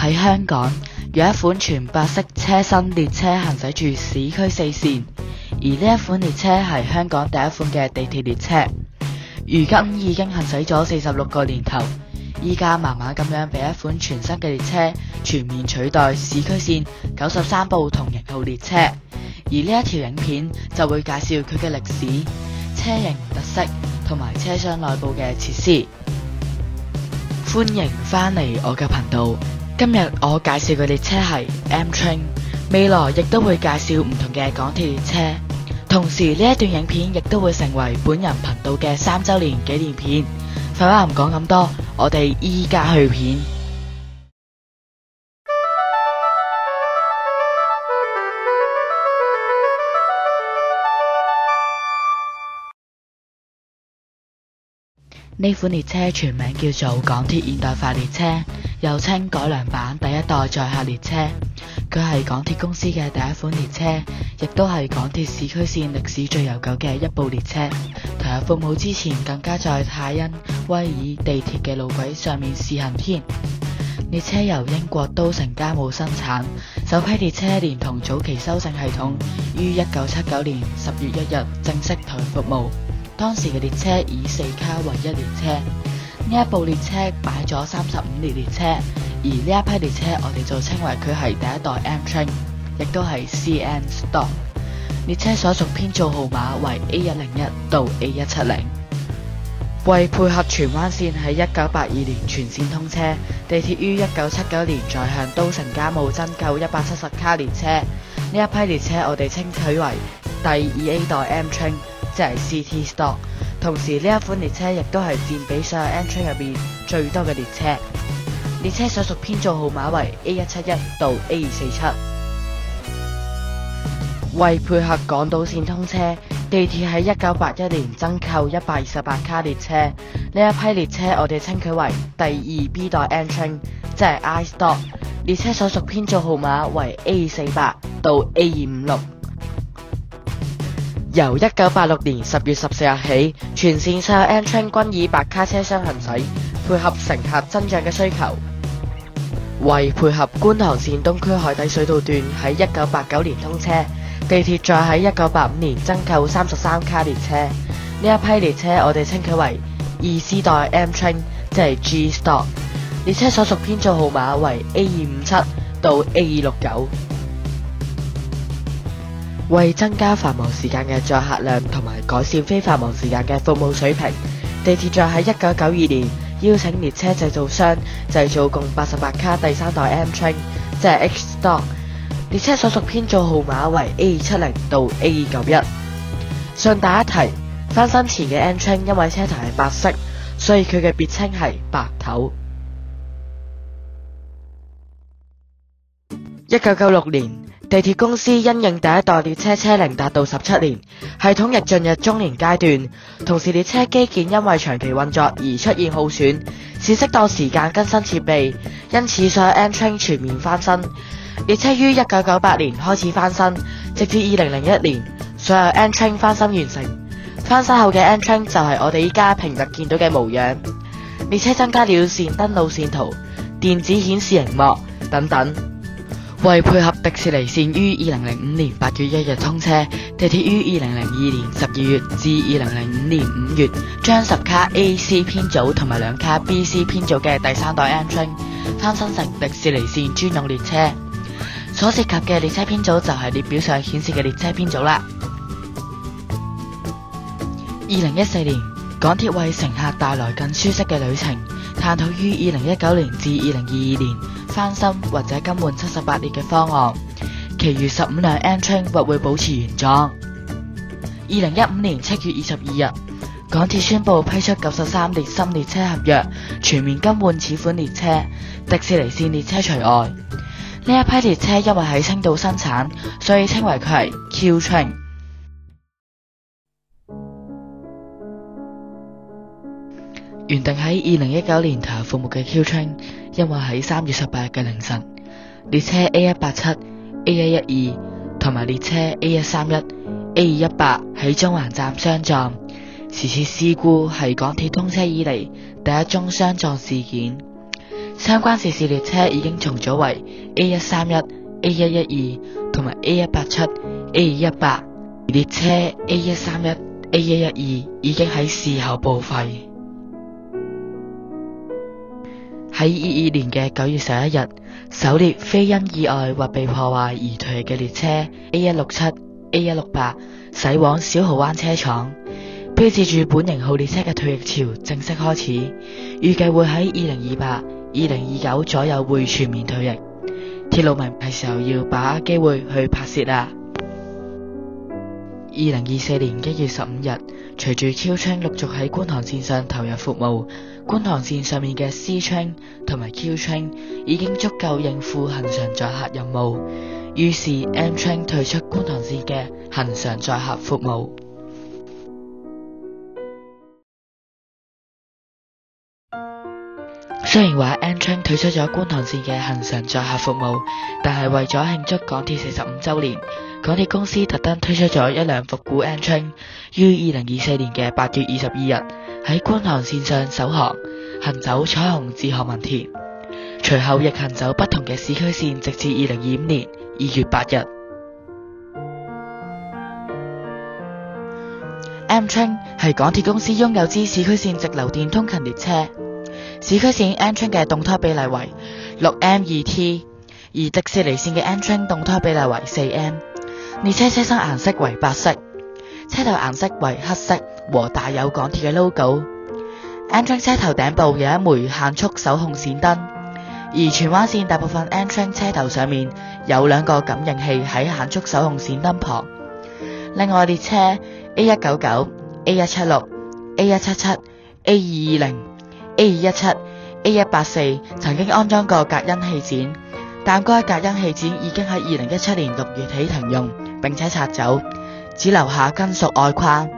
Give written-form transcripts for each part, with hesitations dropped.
喺香港，有一款全白色車身列車行駛住市區4線，而呢一款列車係香港第一款嘅地鐵列車。如今已經行駛咗46個年頭，依家慢慢咁樣被一款全新嘅列車全面取代市區線93部同型號列車。而呢一條影片就會介紹佢嘅歷史、車型特色同埋車廂內部嘅設施。歡迎返嚟我嘅頻道。今日我介紹嘅列車係 M Train， 未來亦都會介紹唔同嘅港鐵列車。同時呢一段影片亦都會成為本人頻道嘅3週年紀念片。廢話唔講咁多，我哋依家去片。呢款列車全名叫做港鐵現代化列車，又稱改良版第一代載客列車。佢係港鐵公司嘅第一款列車，亦都係港鐵市區線歷史最悠久嘅一部列車。投入服務之前，更加在泰恩威爾地鐵嘅路軌上面試行添。列車由英國都城家務生產，首批列車連同早期修正系統，於1979年10月1日正式投入服務。當時嘅列車以4卡為一列車，呢一部列車擺咗35列列車，而呢一批列車我哋就稱為佢係第一代 M Train， 亦都係 CN Stock。列車所屬編組號碼為 A101 到 A170。為配合荃灣線喺1982年全線通車，地鐵於1979年再向都城家務增購170卡列車，呢一批列車我哋稱佢為第 2A 代 M Train，即係 CT Stock。同時呢一款列車亦都係佔比所有 M Train 入邊最多嘅列車。列車所屬編組號碼為 A171 到 A247。為配合港島線通車，地鐵喺1981年增購128卡列車。呢一批列車我哋稱佢為第 2B 代 M Train， 即係 I Stock。列車所屬編組號碼為 A48 到 A256。由1986年10月14日起，全線所有 M Train 均以8卡車廂行駛，配合乘客增長嘅需求。為配合觀塘線東區海底隧道段喺1989年通車，地鐵再喺1985年增購33卡列車。呢一批列車我哋稱佢為2C 代 M Train， 即係 G Stock。列車所屬編組號碼為 A257 到 A269。為增加繁忙時間嘅載客量同埋改善非繁忙時間嘅服務水平，地鐵再喺1992年邀請列車製造商製造共88卡第3代 M Train， 即係 H Stock。列車所屬編組號碼為 A270 到 A291。順帶一提，翻新前嘅 M Train 因為車頭係白色，所以佢嘅別稱係白頭。1996年，地鐵公司因應第一代列車車齡達到17年，系統亦進入中年階段，同時列車機件因為長期運作而出現耗損，是適當時間更新設備，因此所有 M Train 全面翻新。列車於1998年開始翻新，直至2001年，所有 M Train 翻新完成。翻新後嘅 M Train 就係我哋依家平日見到嘅模樣。列車增加了閃燈路線圖、電子顯示熒幕等等。為配合迪士尼線於2005年8月1日通車，地鐵於2002年12月至2005年5月將10卡 AC 編組同埋2卡 BC 編組嘅第3代 M Train 翻新成迪士尼線專用列車。所涉及嘅列車編組就係列表上顯示嘅列車編組啦。2014年，港鐵為乘客帶來更舒適嘅旅程，探討於2019年至2022年翻新或者更換78列嘅方案，其餘15輛 M Train 或會保持原狀。2015年7月22日，港鐵宣布批出93列新列車合約，全面更換此款列車，迪士尼線列車除外。呢一批列車因為喺青島生產，所以稱為佢係 Q Train。原定喺2019年投入服務嘅 Q Train， 因為喺3月18日嘅凌晨，列車 A187、A112 同埋列車 A131、A218 喺中環站相撞。是次事故係港鐵通車以嚟第一宗相撞事件。相關涉事列車已經重組為 A131、A112 同埋 A187、A218， 列車 A131、A112 已經喺事後報廢。喺22年嘅9月11日，首列非因意外或被破壞而退役嘅列車 A167、A168 駛往小蠔灣車廠，標誌住本型號列車嘅退役潮正式開始，預計會喺2028、2029左右會全面退役。鐵路迷係時候要把握機會去拍攝啦。2024年1月15日，隨住 Q Train 陸續喺觀塘線上投入服務，觀塘線上面嘅 C Train 同埋 Q Train 已經足夠應付恆常載客任務，於是 M Train 退出觀塘線嘅恆常載客服務。雖然話 M Train 退出咗觀塘線嘅恆常載客服務，但係為咗慶祝港鐵45週年，港鐵公司特登推出咗一輛復古 M Train，於2024年嘅8月22日喺觀塘線上首航，行走彩虹至何文田，隨後亦行走不同嘅市區線，直至2025年2月8日。M Train 係港鐵公司擁有之市區線直流電通勤列車。市區線 M Train 嘅動胎比例為 6M2T， 而迪士尼線嘅 M Train 動胎比例為 4M。列車車身顏色為白色，車頭顏色為黑色和帶有港鐵嘅 logo。M Train 車頭頂部有一枚限速手控閃燈，而荃灣線大部分 M Train 車頭上面有兩個感應器喺限速手控閃燈旁。另外列車 A199、A177、A220、A217、A184 曾經安裝過隔音氣墊，但該隔音氣墊已經喺2017年6月起停用並且拆走，只留下金屬外框。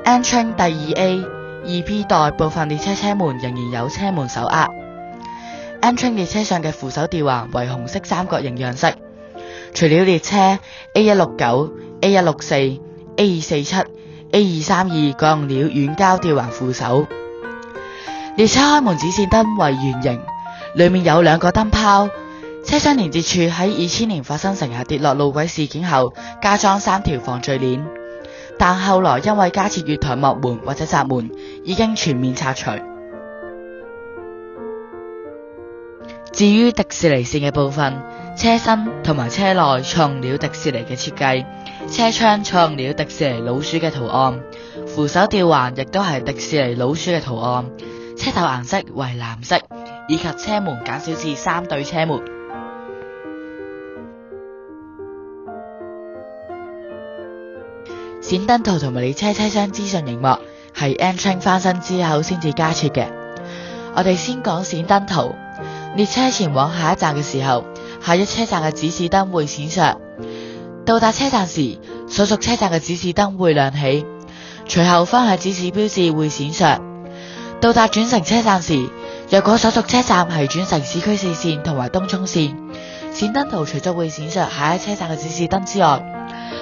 M Train 第 2A、2P 代部分列車車門仍然有車門手握。M Train 列車上嘅扶手吊環為紅色三角形樣式，除了列車 A169、A164、A247、A232 改用了軟膠吊環扶手。列車開門指示燈為圓形，裏面有兩個燈泡。車廂連接處喺2000年發生乘客跌落路軌事件後加裝3條防墜鏈，但後來因為加設月台幕門或者閘門，已經全面拆除。至於迪士尼線嘅部分，車身同埋車內採用了迪士尼嘅設計，車窗採用了迪士尼老鼠嘅圖案，扶手吊環亦都係迪士尼老鼠嘅圖案，車頭顏色為藍色，以及車門減少至3對車門。閃燈圖同埋列車車廂資訊熒幕係 M Train 翻新之後先至加設嘅。我哋先講閃燈圖。列車前往下一站嘅時候，下一車站嘅指示燈會閃爍。到達車站時，所屬車站嘅指示燈會亮起，隨後方向指示標誌會閃爍。到達轉乘車站時，若果所屬車站係轉乘市區4線同埋東涌線，閃燈圖除咗會閃爍下一車站嘅指示燈之外，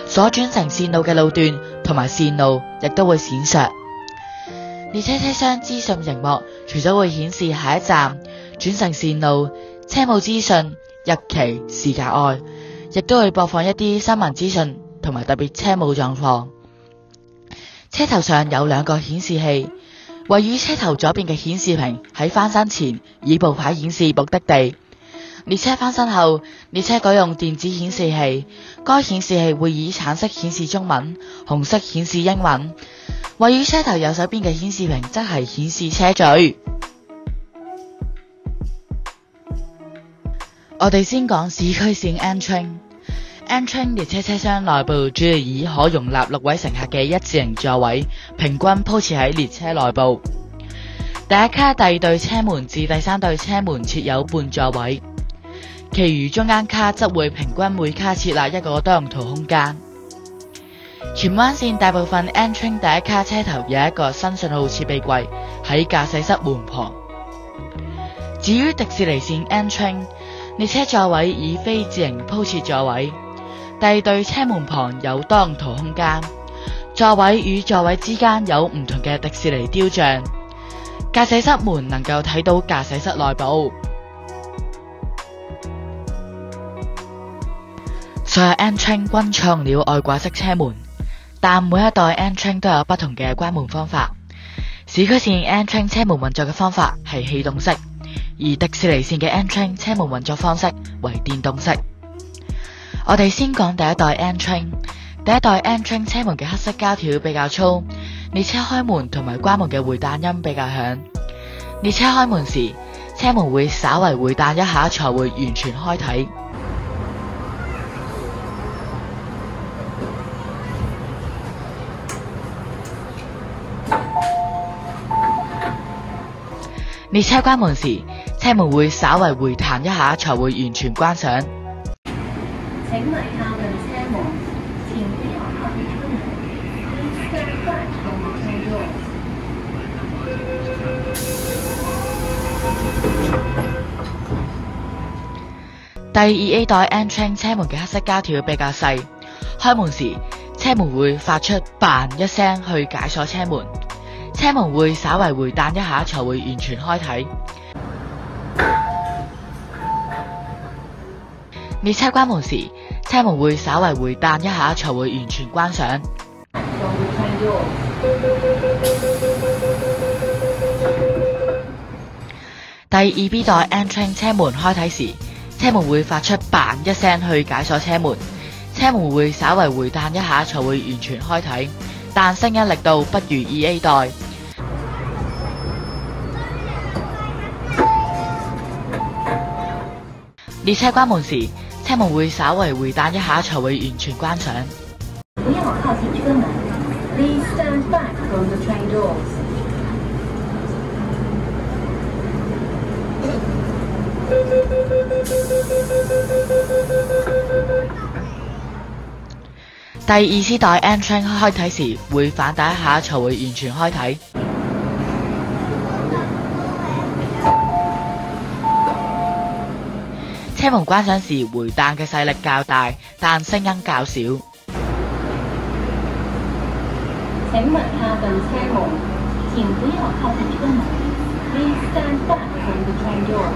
所轉乘線路嘅路段同埋線路亦都會閃爍。列車車廂資訊熒幕除咗會顯示下一站、轉乘線路、車務資訊、日期、時間外，亦都會播放一啲新聞資訊同埋特別車務狀況。車頭上有兩個顯示器，位於車頭左邊嘅顯示屏喺翻新前以布牌顯示目的地。列車翻新後，列車改用電子顯示器，該顯示器會以橙色顯示中文，紅色顯示英文。位於車頭右手邊嘅顯示屏則係顯示車序。我哋先講市區線 M Train。M Train 列車車廂內部主要以可容納6位乘客嘅一字型座位，平均鋪設喺列車內部。第一卡第二對車門至第三對車門設有半座位，其餘中間卡則會平均每卡設立一個多用途空間。荃灣線大部分 M Train 第一卡車頭有一個新信號設備櫃喺駕駛室門旁。至於迪士尼線 M Train， 列車座位以非字形鋪設座位，第二對車門旁有多用途空間，座位與座位之間有唔同嘅迪士尼雕像。駕駛室門能夠睇到駕駛室內部。所有 N-Train 均採用了外掛式車門，但每一代 N-Train 都有不同嘅關門方法。市區線 N-Train 車門運作嘅方法係氣動式，而迪士尼線嘅 N-Train 車門運作方式為電動式。我哋先講第一代 N-Train。第一代 N-Train 車門嘅黑色膠條比較粗，列車開門同埋關門嘅回彈音比較響。列車開門時，車門會稍為回彈一下才會完全開啟。列車關門時，車門會稍為回彈一下才會完全關上。請勿靠近車門，前不要靠近車門。Please stand back from the train doors. 第二 A 代 N-Train 車門嘅黑色膠條比較細，開門時車門會發出嘭一聲去解鎖車門，車門會稍為回彈一下才會完全開啟。列車關門時，車門會稍為回彈一下才會完全關上。第二 B 代 N-Train 車門開啟時，車門會發出嘭一聲去解鎖車門，車門會稍為回彈一下才會完全開啟，但聲音力度不如 2A 代。列車關門時，車門會稍為回彈一下才會完全關上。不要靠近車門。Please stand back from the train doors. 第二 C 代 N-Train 開啟時會反彈一下才會完全開啟。車門關上時回彈嘅勢力較大，但聲音較少。請勿靠近車門，前不要靠近車門。Please stand back from the train doors.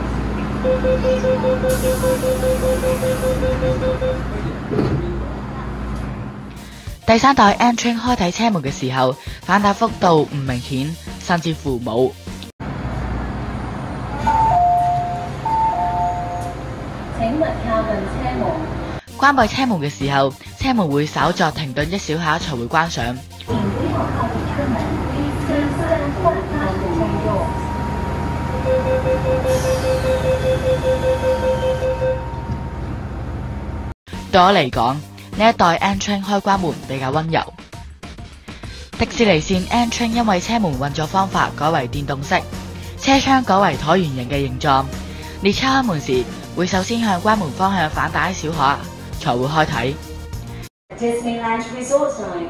第三代 N-Train 開啟車門嘅時候，反彈幅度唔明顯，甚至乎冇。請勿靠近車門。關閉車門嘅時候，車門會稍作停頓一小下才會關上。前不要靠近車門。Please stand back from the train doors. 對我嚟講，呢一代 N-Train 開關門比較溫柔。迪士尼線 N-Train 因為車門運作方法改為電動式，車窗改為橢圓形嘅形狀，列車開門時會首先向關門方向反彈一小下，才會開啟。Disneyland Resort Time.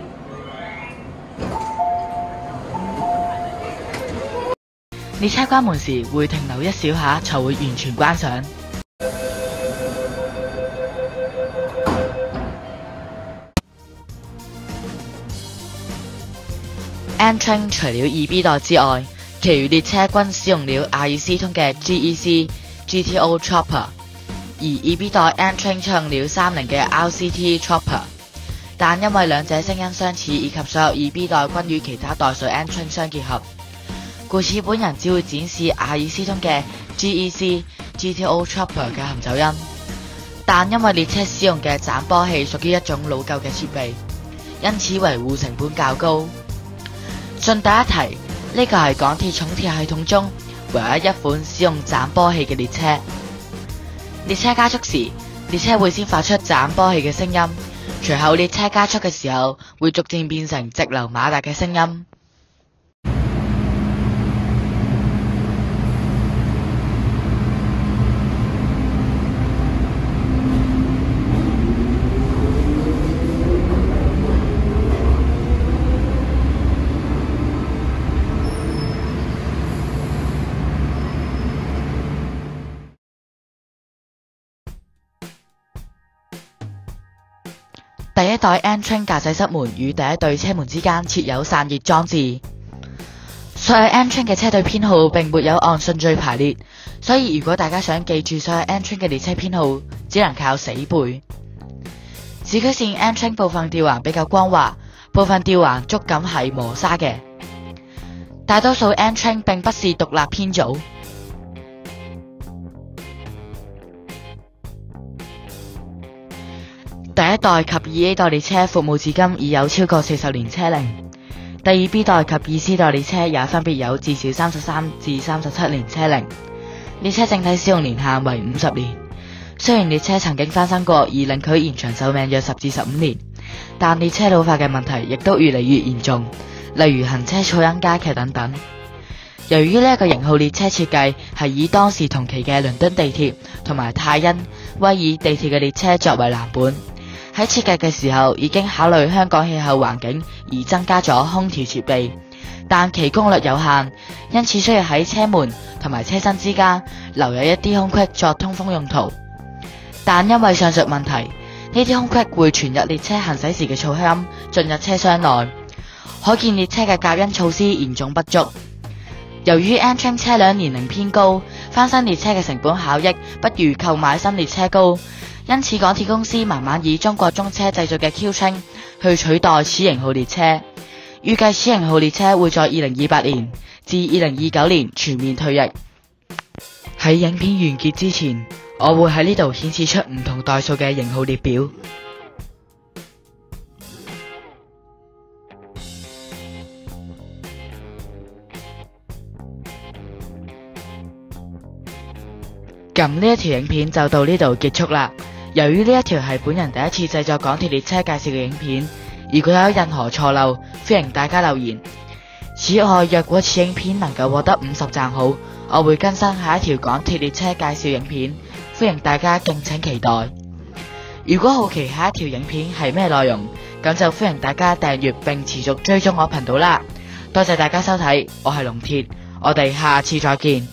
列車關門時會停留一小下，才會完全關上。N-Train 除了 2B 代之外，其餘列車均使用了阿爾斯通嘅 GEC GTO Chopper， 而 2B 代 N-Train 採用了30嘅 RCT Chopper， 但因為兩者聲音相似，以及所有 2B 代均與其他代數 N-Train 相結合，故此本人只會展示阿爾斯通嘅 GEC GTO Chopper 嘅含走音。但因為列車使用嘅斬波器屬於一種老舊嘅設備，因此維護成本較高。順帶一提，呢個係港鐵重鐵系統中唯一一款使用斬波器嘅列車。列車加速時，列車會先發出斬波器嘅聲音，隨後列車加速嘅時候會逐漸變成直流馬達嘅聲音。第一代 N-Train 駕駛室門與第一對車門之間設有散熱裝置，所有 M train 嘅車隊編號並沒有按順序排列，所以如果大家想記住所有 M train 嘅列車編號，只能靠死背。市區線 M train 部分吊環比較光滑，部分吊環觸感係磨砂嘅。大多數 M train 並不是獨立編組。第一代及2A 代列車服務至今已有超過40年車齡，第2 B 代及2 C 代列車也分別有至少33至37年車齡。列車整體使用年限為50年。雖然列車曾經翻新過而令佢延長壽命約10至15年，但列車老化嘅問題亦都越嚟越嚴重，例如行車噪音加劇等等。由於呢一個型號列車設計係以當時同期嘅倫敦地鐵同埋泰因威爾地鐵嘅列車作為藍本，喺設計嘅時候已經考慮香港氣候環境而增加咗空調設備，但其功率有限，因此需要喺車門同埋車身之間留有一啲空隙作通風用途。但因為上述問題，呢啲空隙會傳入列車行駛時嘅噪音進入車廂內，可見列車嘅隔音措施嚴重不足。由於 M train 車輛年齡偏高，翻新列車嘅成本效益不如購買新列車高，因此港鐵公司慢慢以中國中車製造嘅 Q train 去取代此型號列車。預計此型號列車會在2028年至2029年全面退役。喺影片完結之前，我會喺呢度顯示出唔同代數嘅型號列表。咁呢一條影片就到呢度結束啦。由於呢一條係本人第一次製作港鐵列車介紹嘅影片，如果有任何錯漏，歡迎大家留言。此外，若果此影片能夠獲得50讚好，我會更新下一條港鐵列車介紹影片，歡迎大家敬請期待。如果好奇下一條影片係咩內容，咁就歡迎大家訂閱並持續追蹤我頻道啦。多謝大家收睇，我係龍鐵，我哋下次再見。